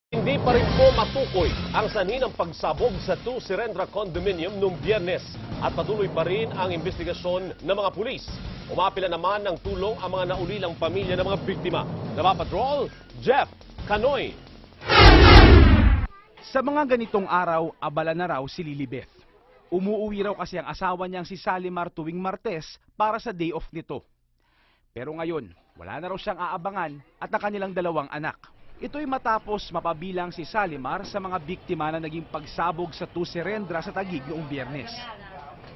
Hindi pa rin po matukoy ang sanhi ng pagsabog sa 2 Serendra Condominium noong Biyernes at patuloy pa rin ang investigasyon ng mga pulis. Umapila naman ng tulong ang mga naulilang pamilya ng mga biktima. Napapatrol, Jeff Canoy. Sa mga ganitong araw, abala na raw si Lilibeth. Umuuwi raw kasi ang asawa niyang si Salimar tuwing Martes para sa day off nito. Pero ngayon, wala na raw siyang aabangan at ang kanilang dalawang anak. Ito'y matapos mapabilang si Salimar sa mga biktima na naging pagsabog sa 2 Serendra sa Taguig noong Biyernes.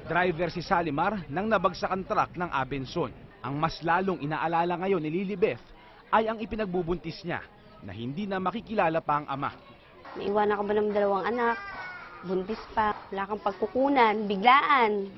Driver si Salimar nang nabagsakan truck ng Abenson. Ang mas lalong inaalala ngayon ni Lilibeth ay ang ipinagbubuntis niya na hindi na makikilala pa ang ama. Naiwanan ka ba ng dalawang anak? Buntis pa. Wala kang pagkukunan. Biglaan.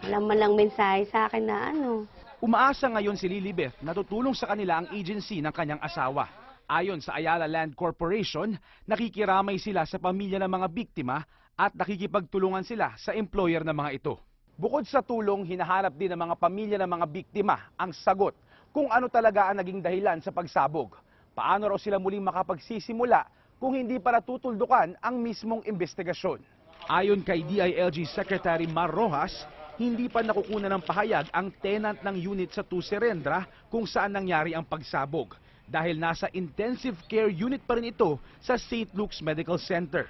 Wala man lang mensahe sa akin na ano. Umaasa ngayon si Lilibeth na tutulong sa kanila ang agency ng kanyang asawa. Ayon sa Ayala Land Corporation, nakikiramay sila sa pamilya ng mga biktima at nakikipagtulungan sila sa employer ng mga ito. Bukod sa tulong, hinahanap din ng mga pamilya ng mga biktima ang sagot kung ano talaga ang naging dahilan sa pagsabog. Paano raw sila muling makapagsisimula kung hindi para tutuldukan ang mismong investigasyon. Ayon kay DILG Secretary Mar Rojas, hindi pa nakukunan ng pahayag ang tenant ng unit sa 2 Serendra kung saan nangyari ang pagsabog dahil nasa intensive care unit pa rin ito sa St. Luke's Medical Center.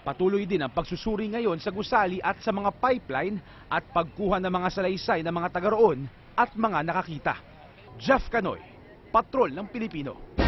Patuloy din ang pagsusuri ngayon sa gusali at sa mga pipeline at pagkuha ng mga salaysay ng mga taga roon at mga nakakita. Jeff Canoy, Patrol ng Pilipino.